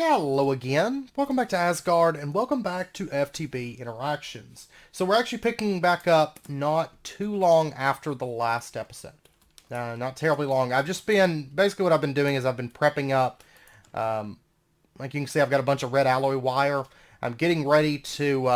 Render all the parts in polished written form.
Hello again, welcome back to Asgard, and welcome back to FTB Interactions. So we're actually picking back up not too long after the last episode. Not terribly long. Basically what I've been doing is I've been prepping up, like you can see I've got a bunch of red alloy wire. I'm getting ready to,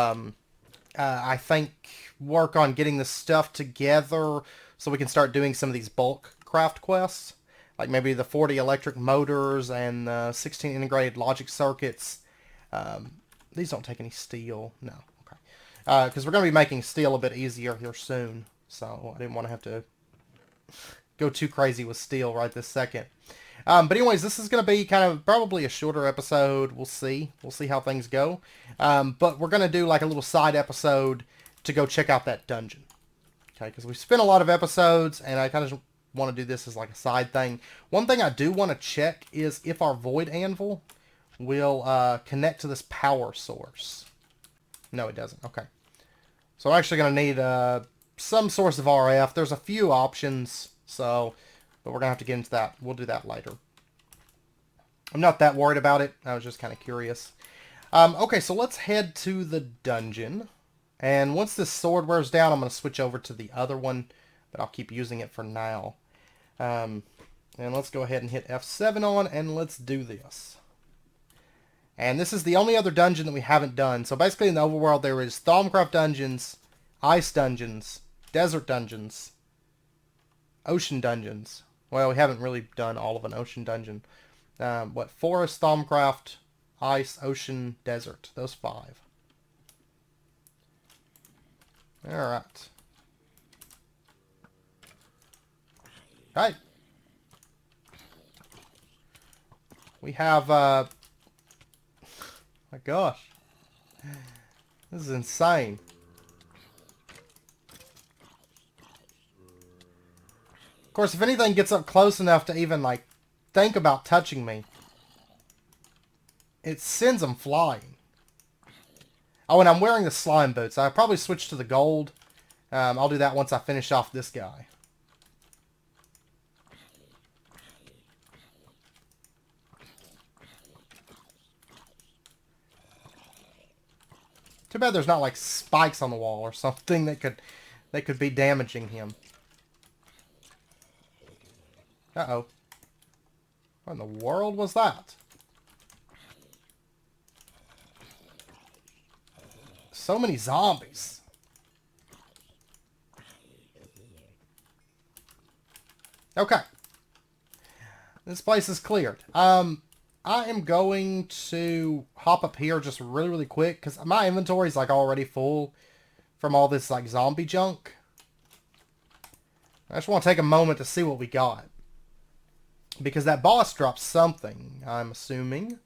I think, work on getting the stuff together so we can start doing some of these bulk craft quests. Like maybe the 40 electric motors and 16 integrated logic circuits. These don't take any steel. No. Okay. Because we're going to be making steel a bit easier here soon. So I didn't want to have to go too crazy with steel right this second. But anyways, this is going to be kind of probably a shorter episode. We'll see. We'll see how things go. But we're going to do like a little side episode to go check out that dungeon. Okay, because we've spent a lot of episodes and I kind of want to do this as like a side thing. One thing I do want to check is if our void anvil will connect to this power source. No, it doesn't. Okay. So I'm actually going to need some source of RF. There's a few options, but we're going to have to get into that. We'll do that later. I'm not that worried about it. I was just kind of curious. Okay, so let's head to the dungeon. And once this sword wears down, I'm going to switch over to the other one, but I'll keep using it for now. And let's go ahead and hit F7 on, and let's do this. And this is the only other dungeon that we haven't done. So basically in the overworld there is Thaumcraft dungeons, ice dungeons, desert dungeons, ocean dungeons. Well, we haven't really done all of an ocean dungeon. Forest, Thaumcraft, ice, ocean, desert. Those 5. Alright. Right. We have, my gosh. This is insane. Of course, if anything gets up close enough to even, like, think about touching me, it sends them flying. Oh, and I'm wearing the slime boots. I probably switch to the gold. I'll do that once I finish off this guy. Too bad there's not like spikes on the wall or something that could be damaging him. Uh-oh. What in the world was that? So many zombies. Okay. This place is cleared. I am going to hop up here just really, really quick because my inventory is like already full from all this like zombie junk. I just want to take a moment to see what we got. Because that boss dropped something, I'm assuming.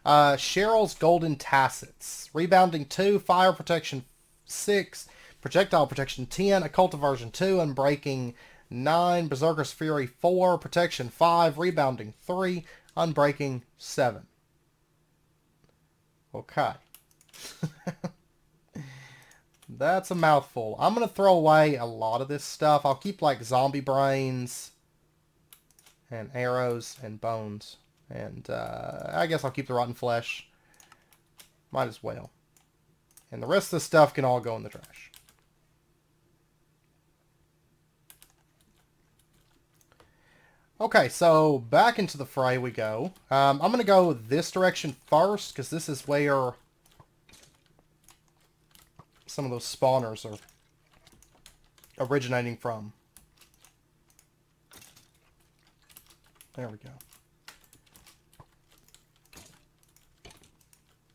Cheryl's Golden Tassets. Rebounding 2, Fire Protection 6, Projectile Protection 10, Occult Aversion 2, Unbreaking 9, Berserker's Fury 4, Protection 5, Rebounding 3, Unbreaking 7. Okay. That's a mouthful. I'm going to throw away a lot of this stuff. I'll keep like zombie brains and arrows and bones. And I guess I'll keep the rotten flesh. Might as well. And the rest of the stuff can all go in the trash. Okay, so back into the fray we go. I'm going to go this direction first, because this is where some of those spawners are originating from. There we go.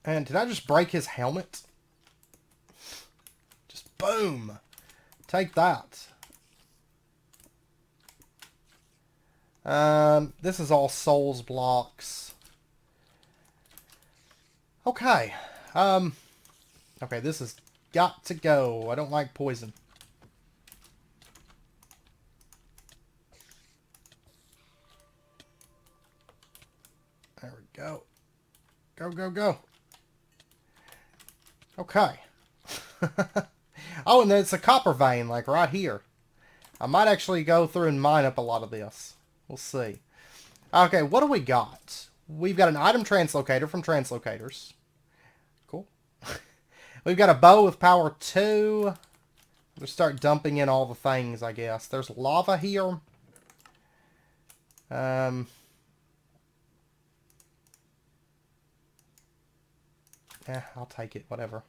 And did I just break his helmet? Just boom! Take that. This is all souls blocks. Okay. Okay, this has got to go. I don't like poison. There we go. Go, go, go. Okay. Oh, and it's a copper vein, like right here. I might actually go through and mine up a lot of this. We'll see. Okay, what do we got? We've got an item translocator from Translocators. Cool. We've got a bow with power 2. We'll start dumping in all the things, I guess. There's lava here. Yeah, I'll take it. Whatever.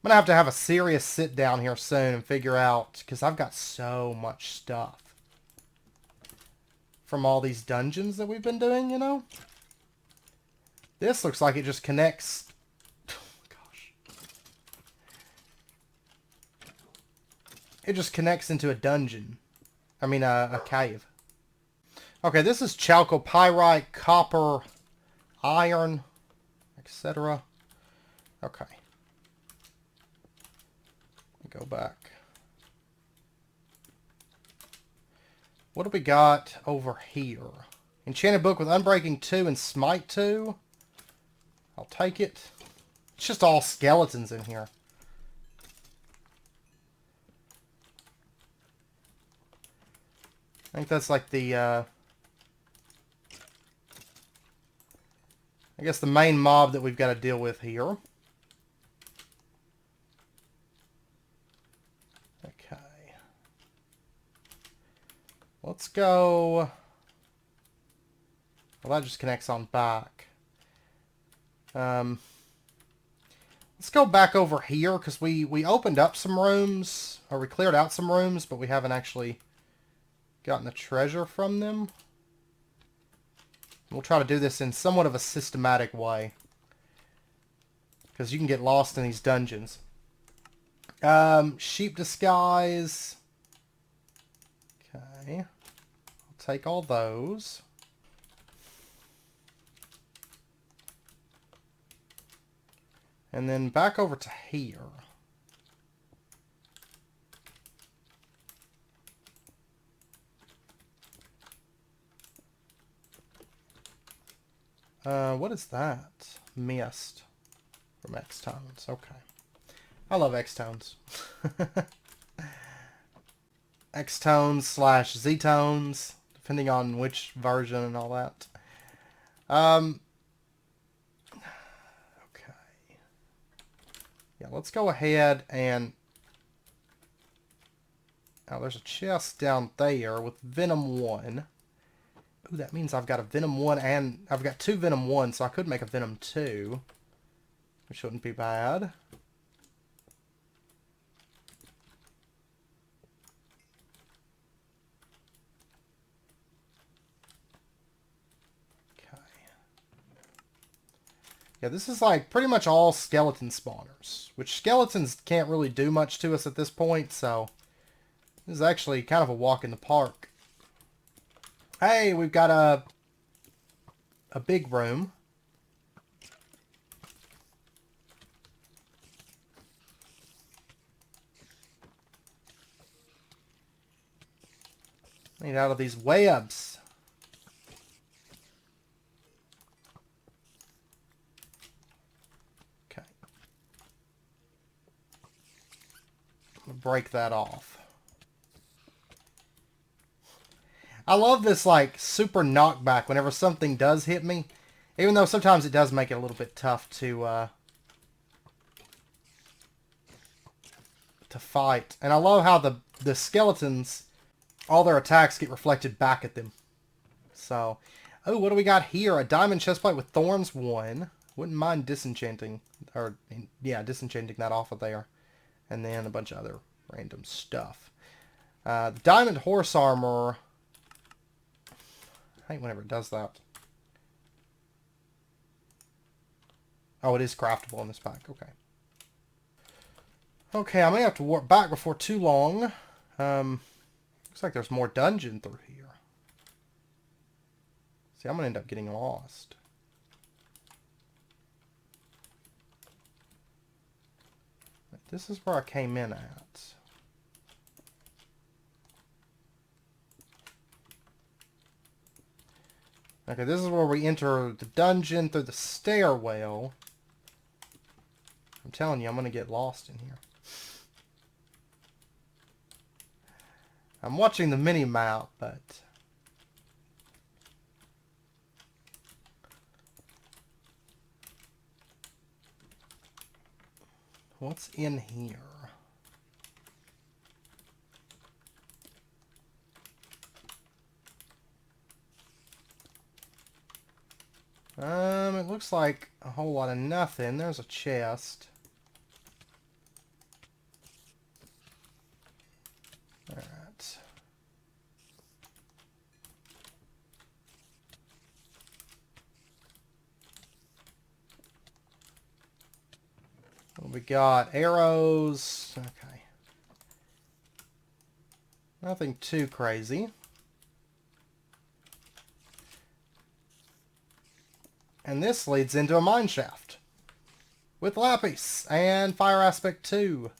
I'm going to have a serious sit down here soon and figure out, because I've got so much stuff from all these dungeons that we've been doing, you know? This looks like it just connects. Oh my gosh. It just connects into a dungeon. I mean, a cave. Okay, this is chalcopyrite, copper, iron, etc. Okay. Go back. What do we got over here? Enchanted book with Unbreaking 2 and Smite 2. I'll take it. It's just all skeletons in here. I think that's like the, I guess the main mob that we've got to deal with here. Let's go. Well, that just connects on back. Let's go back over here because we opened up some rooms, or we cleared out some rooms, but we haven't actually gotten the treasure from them. We'll try to do this in somewhat of a systematic way, because you can get lost in these dungeons. Sheep disguise. Okay. I'll take all those. And then back over to here. What is that? Mist from X-Tones. Okay. I love X-Tones. X-Tones / Z-Tones, depending on which version and all that. Okay. Yeah, let's go ahead and... Oh, there's a chest down there with Venom 1. Ooh, that means I've got a Venom 1 and... I've got 2 Venom 1, so I could make a Venom 2. Which wouldn't be bad. Yeah, this is like pretty much all skeleton spawners, which skeletons can't really do much to us at this point, so this is actually kind of a walk in the park. Hey, we've got a big room. Made out of these webs. Okay. I'm gonna break that off. I love this like super knockback whenever something does hit me. Even though sometimes it does make it a little bit tough to fight. And I love how the skeletons, all their attacks get reflected back at them. So, oh, what do we got here? A diamond chestplate with thorns 1. Wouldn't mind disenchanting, or yeah, disenchanting that off of there. And then a bunch of other random stuff. The diamond horse armor. I hate whenever it does that. Oh, it is craftable in this pack. Okay. Okay, I may have to warp back before too long. Looks like there's more dungeon through here. See, I'm going to end up getting lost. This is where I came in at. Okay, this is where we enter the dungeon through the stairwell. I'm telling you, I'm going to get lost in here. I'm watching the mini-map, but What's in here? It looks like a whole lot of nothing. There's a chest. Alright. We got arrows. Okay. Nothing too crazy. And this leads into a mine shaft. With lapis and fire aspect 2.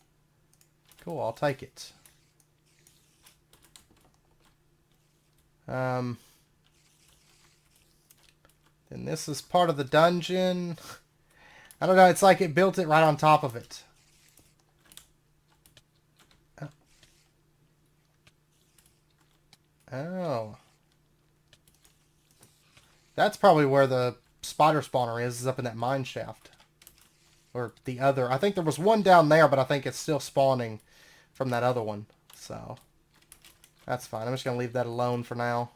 Cool, I'll take it. Then this is part of the dungeon. I don't know, it's like it built it right on top of it. Oh. That's probably where the spider spawner is up in that mine shaft. Or the other. I think there was one down there, but I think it's still spawning from that other one. So, that's fine. I'm just going to leave that alone for now.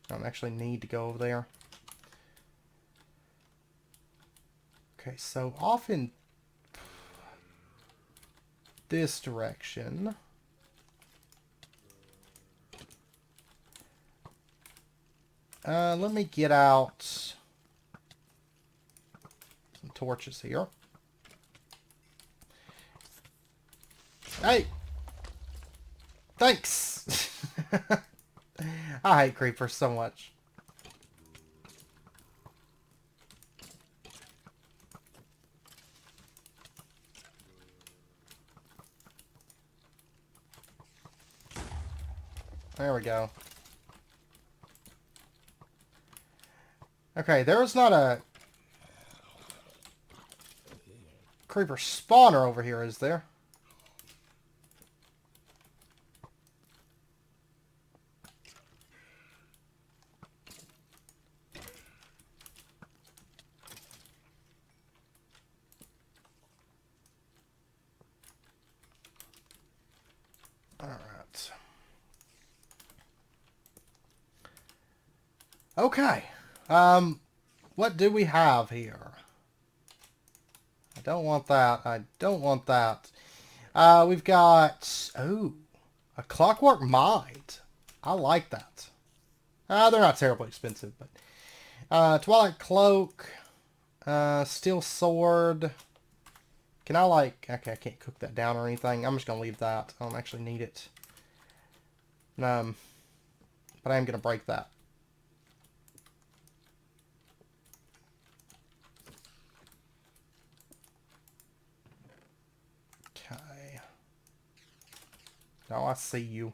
I don't actually need to go over there. Okay, so off in this direction. Let me get out some torches here. Hey! Thanks! I hate creepers so much. There we go. Okay, there's not a creeper spawner over here, is there? Alright. Okay. What do we have here? I don't want that. I don't want that. We've got... Oh, a clockwork mind. I like that. They're not terribly expensive, but... Twilight cloak. Steel sword. Can I, like... Okay, I can't cook that down or anything. I'm just going to leave that. I don't actually need it. But I am going to break that. Okay. Now I see you.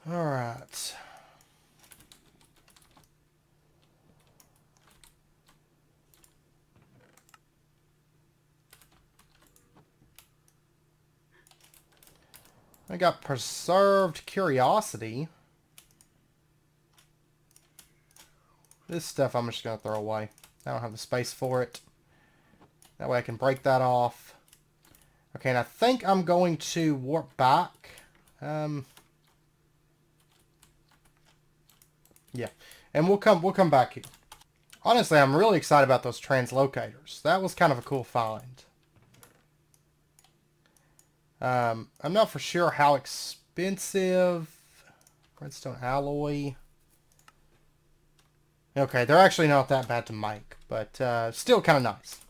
Alright. I got preserved curiosity. This stuff I'm just going to throw away. I don't have the space for it. That way I can break that off. Okay, and I think I'm going to warp back. Yeah, and we'll come back here. Honestly, I'm really excited about those translocators. That was kind of a cool find. I'm not for sure how expensive. Redstone alloy. Okay, they're actually not that bad to make, but still kind of nice.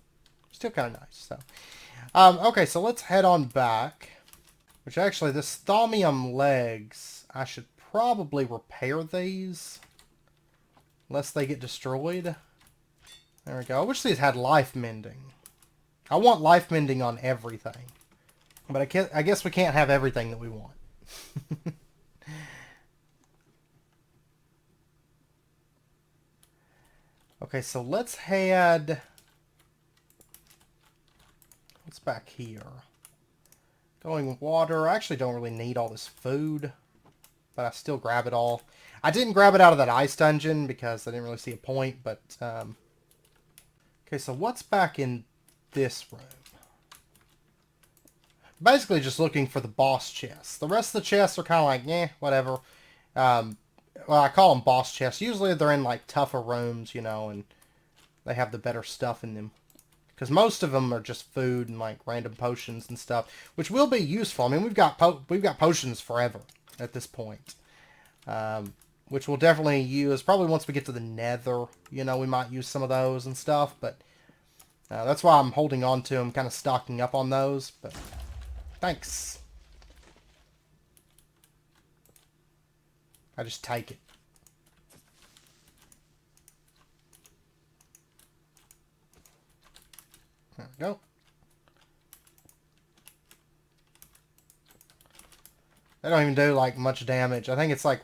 Still kind of nice. So, okay, so let's head on back. Which actually, this thaumium legs, I should probably repair these. Unless they get destroyed. There we go. I wish these had life mending. I want life mending on everything. But I guess we can't have everything that we want. Okay, so let's head... What's back here? Going with water. I actually don't really need all this food, but I still grab it all. I didn't grab it out of that ice dungeon because I didn't really see a point, but... Okay, so what's back in this room? Basically just looking for the boss chests. The rest of the chests are kind of like, eh, whatever. Well, I call them boss chests. Usually they're in like tougher rooms, you know, and they have the better stuff in them. Because most of them are just food and like random potions and stuff, which will be useful. I mean, we've got potions forever at this point, which we'll definitely use. Probably once we get to the Nether, you know, we might use some of those and stuff. But that's why I'm holding on to them, kind of stocking up on those. But thanks. I just take it. There we go. They don't even do like much damage. I think it's like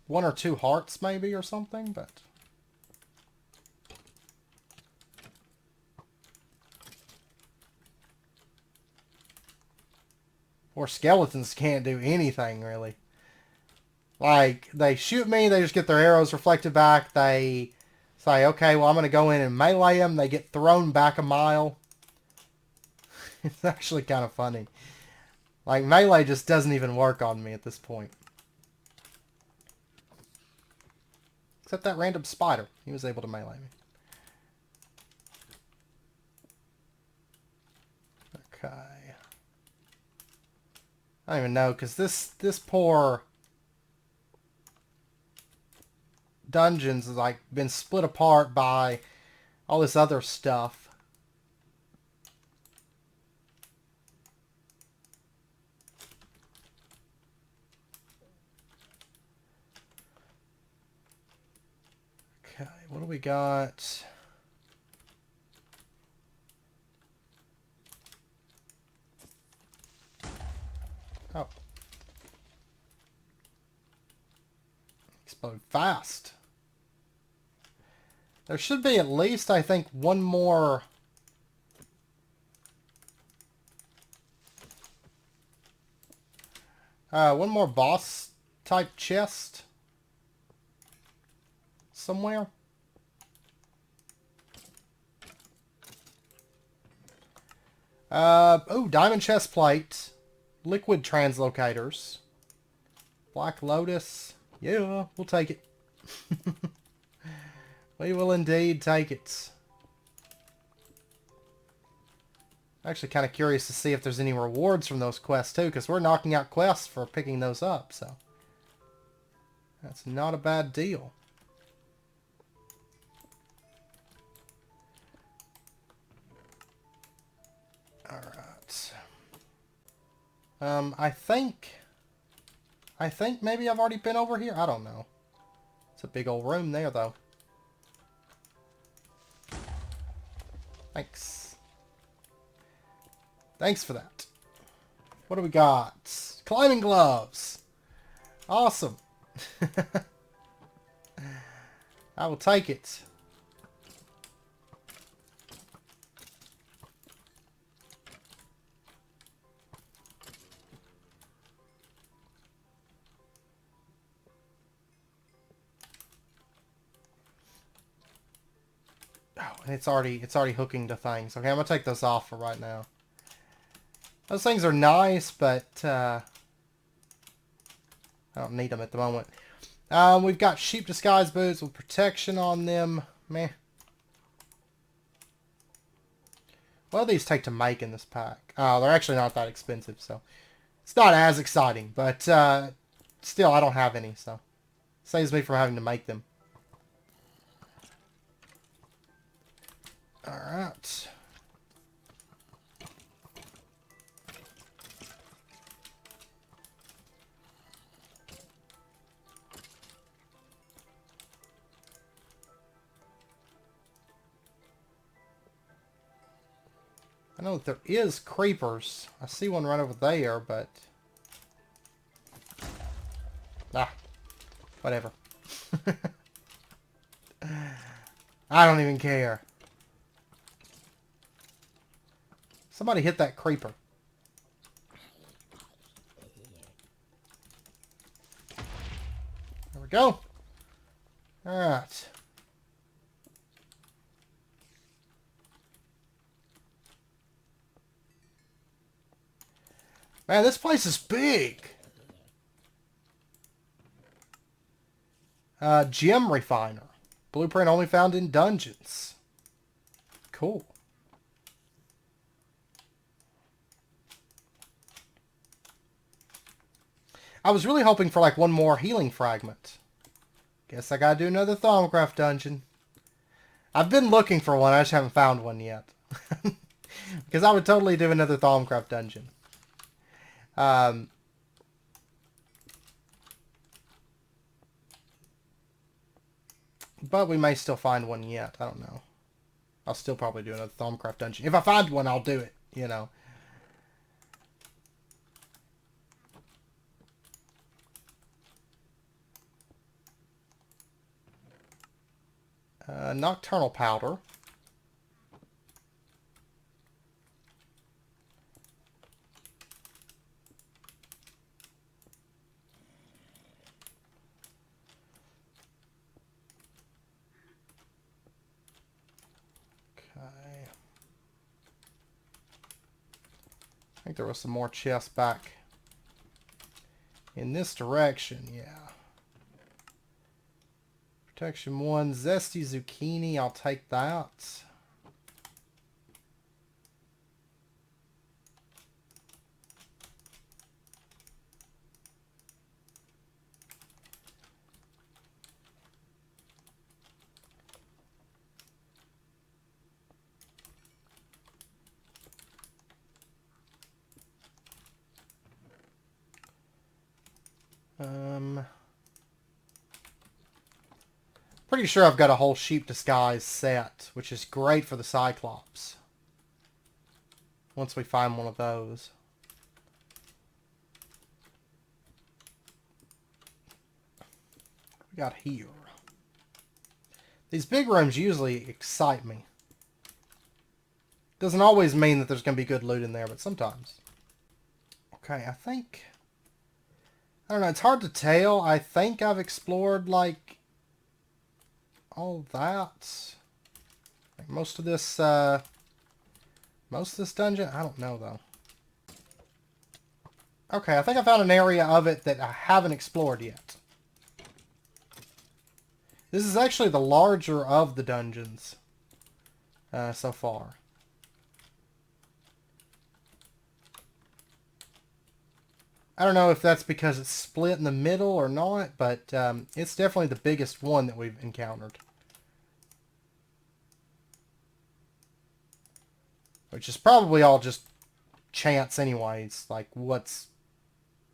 1 or 2 hearts maybe or something, but... Or skeletons can't do anything, really. Like, they shoot me, they just get their arrows reflected back, they say, okay, well, I'm going to go in and melee them, they get thrown back a mile. It's actually kind of funny. Like, melee just doesn't even work on me at this point. Except that random spider. He was able to melee me. Okay. I don't even know, because this poor dungeons has like been split apart by all this other stuff. Okay, what do we got? Oh. Explode fast. There should be at least, I think, one more... one more boss type chest somewhere. Oh, diamond chest plate, liquid translocators, black lotus. Yeah, we'll take it. We will indeed take it. Actually kind of curious to see if there's any rewards from those quests too, because we're knocking out quests for picking those up, so that's not a bad deal. Alright. I think maybe I've already been over here. I don't know. It's a big old room there, though. Thanks. Thanks for that. What do we got? Climbing gloves. Awesome. I will take it. Oh, and it's already hooking to things. Okay, I'm gonna take those off for right now. Those things are nice, but I don't need them at the moment. We've got sheep disguise boots with protection on them. Meh. What do these take to make in this pack? Oh, they're actually not that expensive, so it's not as exciting. But still, I don't have any, so saves me from having to make them. Alright. I know that there is creepers. I see one right over there, but... Ah. Whatever. I don't even care. Somebody hit that creeper. There we go. Alright. Man, this place is big. Gem refiner. Blueprint only found in dungeons. Cool. I was really hoping for like one more healing fragment. Guess I gotta do another Thaumcraft dungeon. I've been looking for one, I just haven't found one yet. Because I would totally do another Thaumcraft dungeon. But we may still find one yet. I don't know. I'll still probably do another Thaumcraft dungeon. If I find one, I'll do it, you know. Nocturnal powder. Okay. I think there was some more chests back in this direction, yeah. Protection 1, Zesty Zucchini, I'll take that. Pretty sure I've got a whole sheep disguise set, which is great for the Cyclops. Once we find one of those. What we got here? These big rooms usually excite me. Doesn't always mean that there's going to be good loot in there, but sometimes. Okay, I think... I don't know, it's hard to tell. I think I've explored, like, all that. Like most of this dungeon? I don't know, though. Okay, I think I found an area of it that I haven't explored yet. This is actually the larger of the dungeons so far. I don't know if that's because it's split in the middle or not, but it's definitely the biggest one that we've encountered. Which is probably all just chance anyways, like what's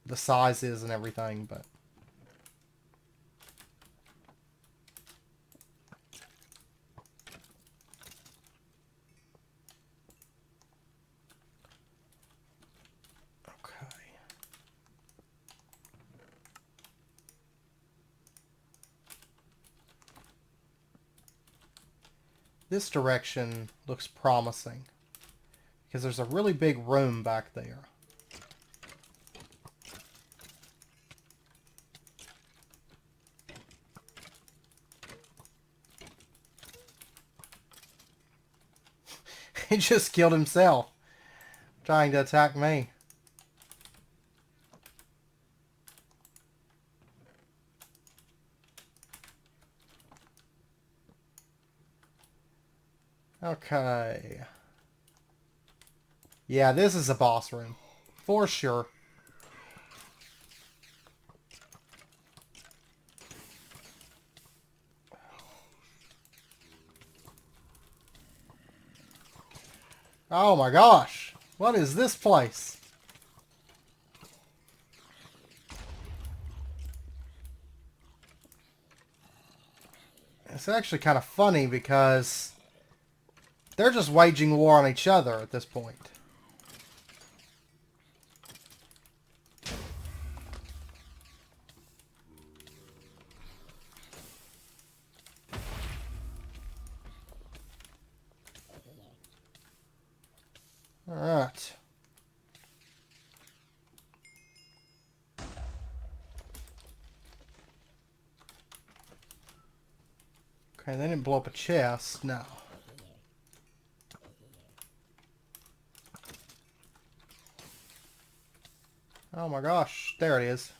the size is and everything, but... This direction looks promising because there's a really big room back there. He just killed himself trying to attack me. Okay. Yeah, this is a boss room. For sure. Oh my gosh. What is this place? It's actually kind of funny because they're just waging war on each other at this point. Alright. Okay, they didn't blow up a chest. No. Oh my gosh. There it is.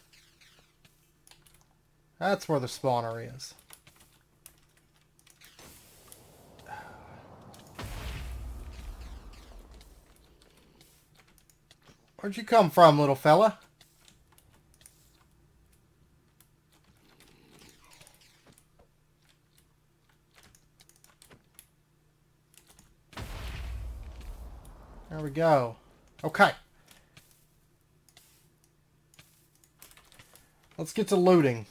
That's where the spawner is. Where'd you come from, little fella? There we go. Okay. Let's get to looting.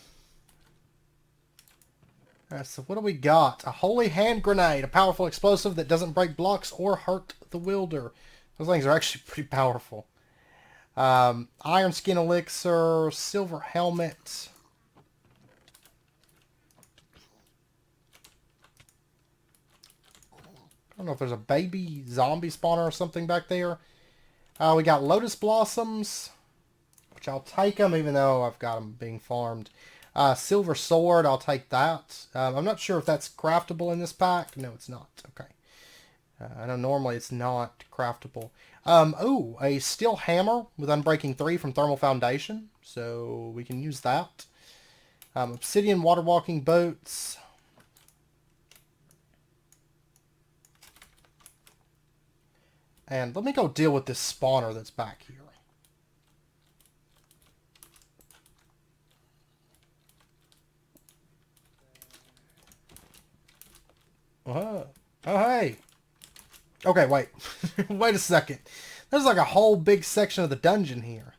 Alright, so what do we got? A holy hand grenade. A powerful explosive that doesn't break blocks or hurt the wielder. Those things are actually pretty powerful. Iron skin elixir. Silver helmet. I don't know if there's a baby zombie spawner or something back there. We got lotus blossoms, which I'll take them even though I've got them being farmed. Silver sword, I'll take that. I'm not sure if that's craftable in this pack. No, it's not. Okay. I know normally it's not craftable. Oh, a steel hammer with Unbreaking 3 from Thermal Foundation. So we can use that. Obsidian water walking boots. And let me go deal with this spawner that's back here. Oh, hey. Okay, wait. Wait a second. There's like a whole big section of the dungeon here.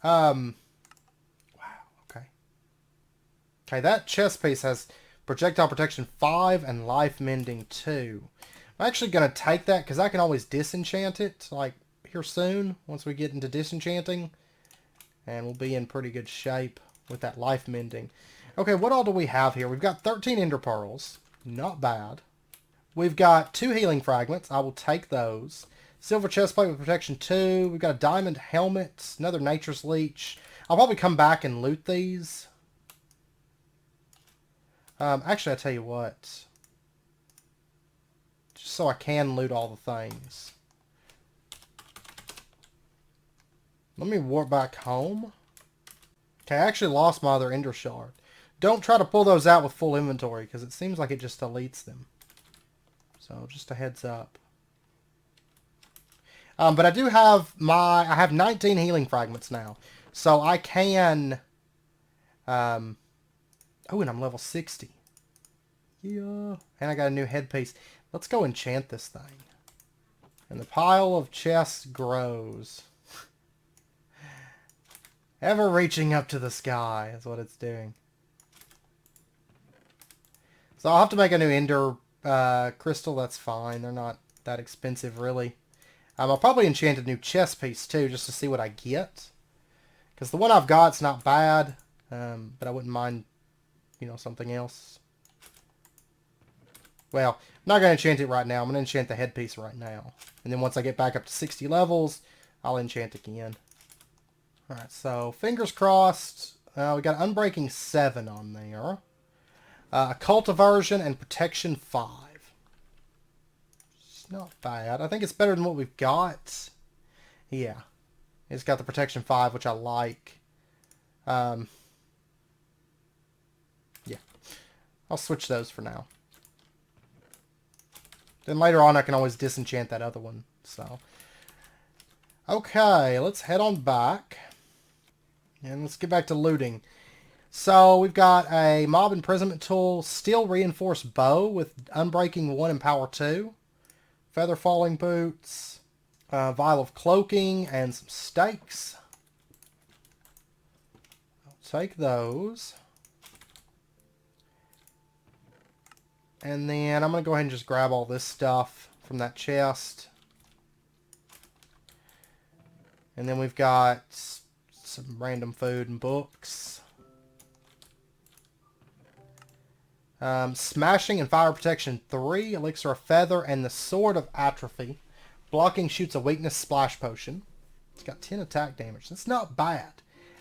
Wow, okay. Okay, that chest piece has projectile protection 5 and life mending 2. I'm actually going to take that because I can always disenchant it, like, here soon, once we get into disenchanting. And we'll be in pretty good shape with that life mending. Okay, what all do we have here? We've got 13 ender pearls. Not bad. We've got 2 healing fragments. I will take those. Silver chestplate with protection 2. We've got a diamond helmet. Another nature's leech. I'll probably come back and loot these. Actually, I'll tell you what. Just so I can loot all the things. Let me warp back home. Okay, I actually lost my other ender shard. Don't try to pull those out with full inventory, because it seems like it just deletes them. So, just a heads up. But I do have I have 19 healing fragments now. So I can, oh, and I'm level 60. Yeah. And I got a new headpiece. Let's go enchant this thing. And the pile of chests grows. Ever reaching up to the sky is what it's doing. So I'll have to make a new ender crystal. That's fine. They're not that expensive, really. I'll probably enchant a new chest piece, too, just to see what I get. Because the one I've got's not bad, but I wouldn't mind, you know, something else. Well, I'm not going to enchant it right now. I'm going to enchant the headpiece right now. And then once I get back up to 60 levels, I'll enchant again. Alright, so fingers crossed. We got Unbreaking 7 on there. Occult Aversion and Protection 5. It's not bad. I think it's better than what we've got. Yeah. It's got the Protection 5, which I like. Yeah. I'll switch those for now. Then later on I can always disenchant that other one. So. Okay, let's head on back. And let's get back to looting. So we've got a mob imprisonment tool, steel reinforced bow with Unbreaking 1 and power 2. Feather falling boots. A vial of cloaking and some stakes. I'll take those. And then I'm going to go ahead and just grab all this stuff from that chest. And then we've got some random food and books. Smashing and Fire Protection 3, Elixir of Feather, and the Sword of Atrophy. Blocking shoots a weakness splash potion. It's got 10 attack damage. That's not bad.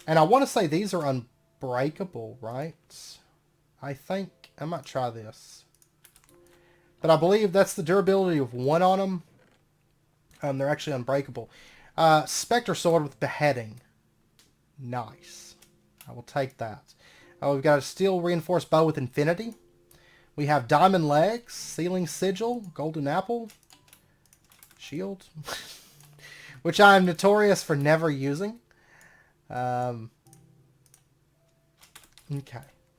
And I want to say these are unbreakable, right? I think I might try this. But I believe that's the durability of 1 on them. They're actually unbreakable. Spectre Sword with Beheading. Nice. I will take that. We've got a Steel Reinforced Bow with Infinity. We have Diamond Legs, Sealing Sigil, Golden Apple, Shield, which I am notorious for never using. Okay,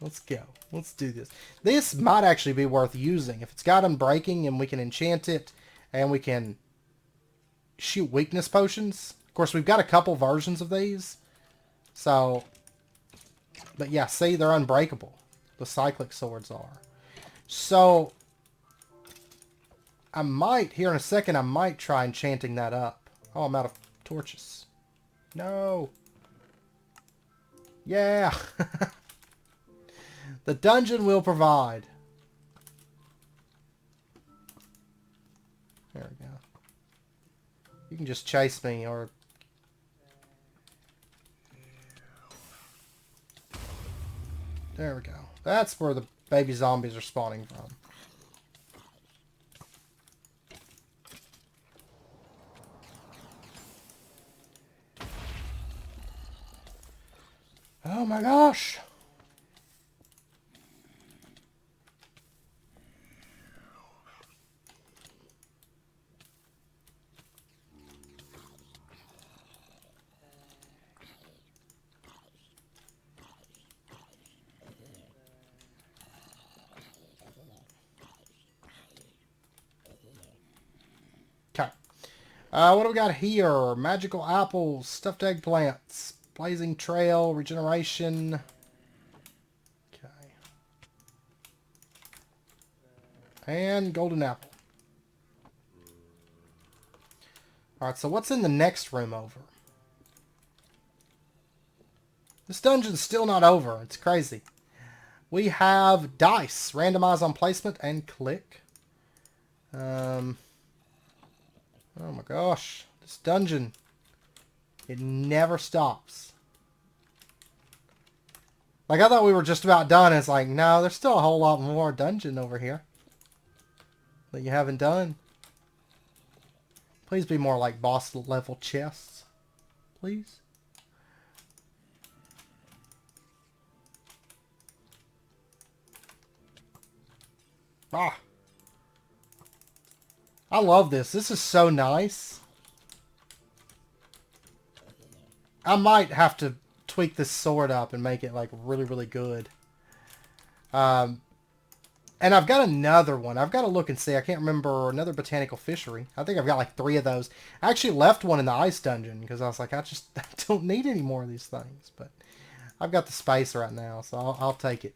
let's go. Let's do this. This might actually be worth using. If it's got Unbreaking and we can enchant it and we can shoot weakness potions. Of course, we've got a couple versions of these. So, but yeah, see, they're unbreakable. The cyclic swords are. So, I might, here in a second, I might try enchanting that up. Oh, I'm out of torches. No. Yeah. The dungeon will provide. There we go. You can just chase me, or... There we go. That's where the baby zombies are spawning from. Oh my gosh! Okay. What do we got here? Magical apples, stuffed eggplants, blazing trail, regeneration. Okay. And golden apple. Alright, so what's in the next room over? This dungeon's still not over. It's crazy. We have dice. Randomize on placement and click. Oh my gosh. This dungeon. It never stops. Like, I thought we were just about done. It's like, no, there's still a whole lot more dungeon over here that you haven't done. Please be more like boss level chests. Please. Ah. I love this. This is so nice. I might have to tweak this sword up and make it like really, really good. And I've got another one. I've got to look and see. I can't remember. Another botanical fishery. I think I've got like 3 of those. I actually left one in the ice dungeon because I was like, I don't need any more of these things. But I've got the space right now, so I'll take it.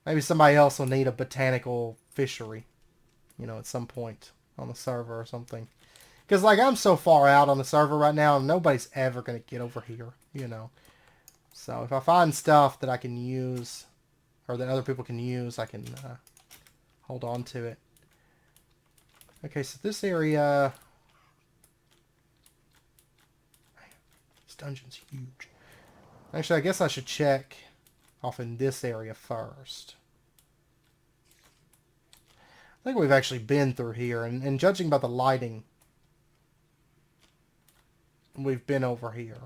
Maybe somebody else will need a botanical fishery, you know, at some point on the server or something. Because, like, I'm so far out on the server right now, nobody's ever going to get over here, you know. So if I find stuff that I can use, or that other people can use, I can hold on to it. Okay, so this area... This dungeon's huge. Actually, I guess I should check off in this area first. I think we've actually been through here, and judging by the lighting, we've been over here.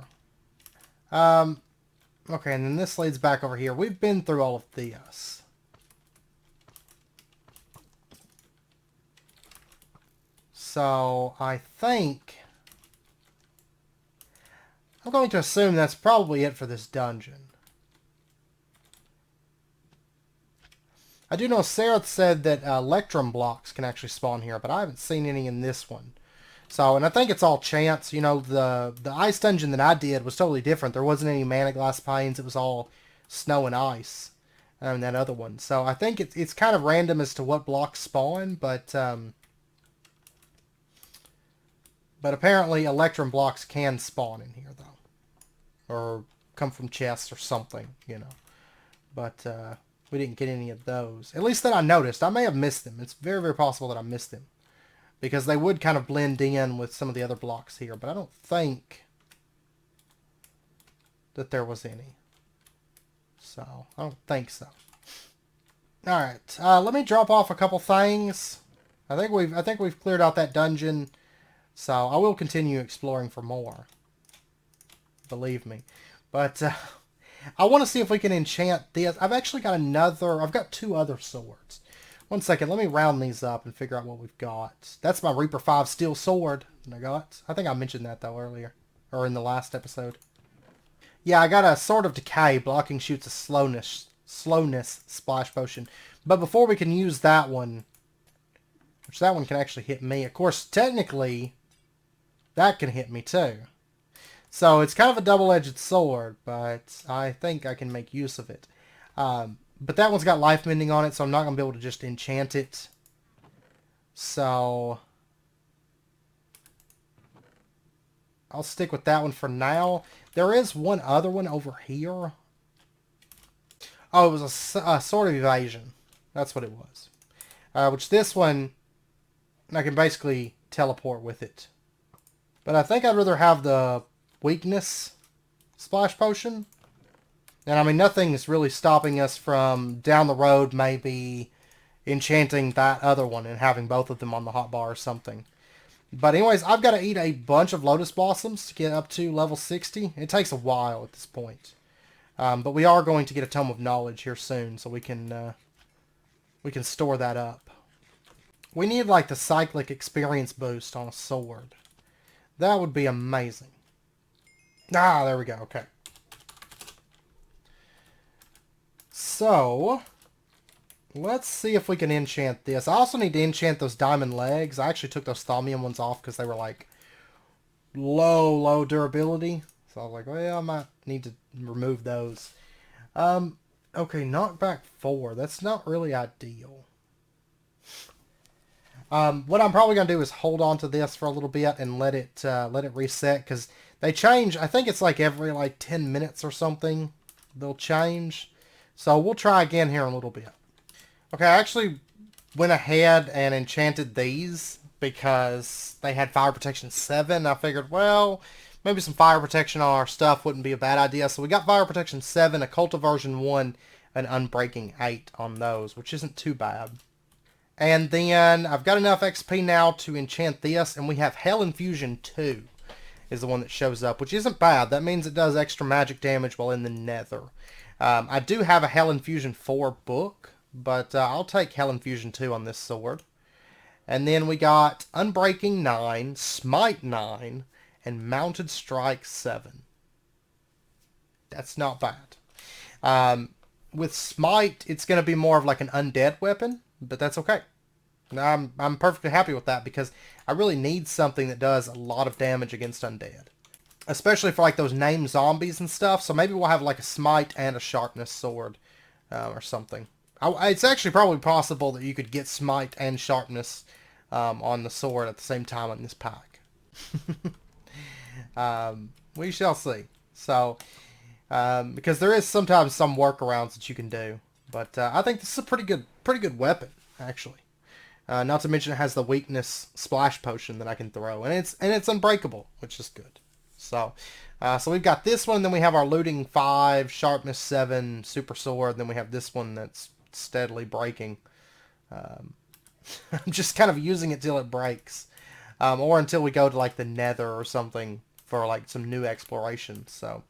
Okay, and then this leads back over here. We've been through all of this. So, I think... I'm going to assume that's probably it for this dungeon. I do know Sarah said that electrum blocks can actually spawn here, but I haven't seen any in this one. So, and I think it's all chance. You know, the ice dungeon that I did was totally different. There wasn't any mana glass panes. It was all snow and ice. And that other one. So I think it's kind of random as to what blocks spawn, but apparently electrum blocks can spawn in here, though. Or come from chests or something, you know. But, we didn't get any of those. At least that I noticed. I may have missed them. It's very, very possible that I missed them. Because they would kind of blend in with some of the other blocks here. But I don't think that there was any. So, I don't think so. Alright, let me drop off a couple things. I think we've cleared out that dungeon. So, I will continue exploring for more. Believe me. But, I want to see if we can enchant this. I've actually got I've got 2 other swords. One second, let me round these up and figure out what we've got. That's my Reaper 5 steel sword that I got. I think I mentioned that, though, earlier. Or in the last episode. Yeah, I got a Sword of Decay. Blocking shoots a slowness splash potion. But before we can use that one, which that one can actually hit me. Of course, technically, that can hit me, too. So, it's kind of a double-edged sword, but I think I can make use of it. But that one's got life mending on it, so I'm not going to be able to just enchant it. So, I'll stick with that one for now. There is one other one over here. Oh, it was a Sword of Evasion. That's what it was. Which this one, I can basically teleport with it. But I think I'd rather have the weakness splash potion. And I mean, nothing's really stopping us from down the road maybe enchanting that other one and having both of them on the hotbar or something. But anyways, I've got to eat a bunch of lotus blossoms to get up to level 60. It takes a while at this point. But we are going to get a Tome of Knowledge here soon, so we can store that up. We need like the cyclic experience boost on a sword. That would be amazing. Ah, there we go. Okay. So, let's see if we can enchant this. I also need to enchant those diamond legs. I actually took those thaumium ones off because they were like low durability. So I was like, well, I might need to remove those. Okay, knockback 4. That's not really ideal. What I'm probably going to do is hold on to this for a little bit and let it reset, because they change. I think it's like every like 10 minutes or something they'll change. So we'll try again here in a little bit. Okay, I actually went ahead and enchanted these because they had Fire Protection 7. I figured, well, maybe some Fire Protection on our stuff wouldn't be a bad idea. So we got Fire Protection 7, Occult Aversion 1, and Unbreaking 8 on those, which isn't too bad. And then I've got enough XP now to enchant this, and we have Hell Infusion 2 is the one that shows up, which isn't bad. That means it does extra magic damage while in the nether. I do have a Hell Infusion 4 book, but I'll take Hell Infusion 2 on this sword. And then we got Unbreaking 9, Smite 9, and Mounted Strike 7. That's not bad. With Smite, it's going to be more of like an undead weapon, but that's okay. I'm perfectly happy with that because I really need something that does a lot of damage against undead. Especially for like those named zombies and stuff. So maybe we'll have like a Smite and a Sharpness sword or something. It's actually probably possible that you could get Smite and Sharpness on the sword at the same time in this pack. We shall see. So, because there is sometimes some workarounds that you can do. But I think this is a pretty good weapon, actually. Not to mention it has the weakness splash potion that I can throw. And it's unbreakable, which is good. So we've got this one, then we have our Looting 5, Sharpness 7, Super Sword, then we have this one that's steadily breaking. I'm just kind of using it till it breaks. Or until we go to like the nether or something for like some new exploration. So,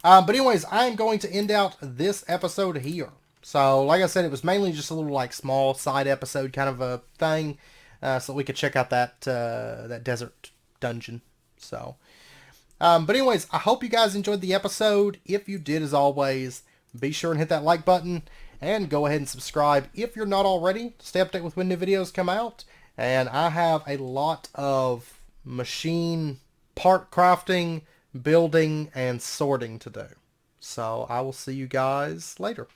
but anyways, I am going to end out this episode here. So, like I said, it was mainly just a little like small side episode kind of a thing. So we could check out that desert dungeon. So... but anyways, I hope you guys enjoyed the episode. If you did, as always, be sure and hit that like button. And go ahead and subscribe if you're not already to stay updated with when new videos come out. And I have a lot of machine part crafting, building, and sorting to do. So I will see you guys later.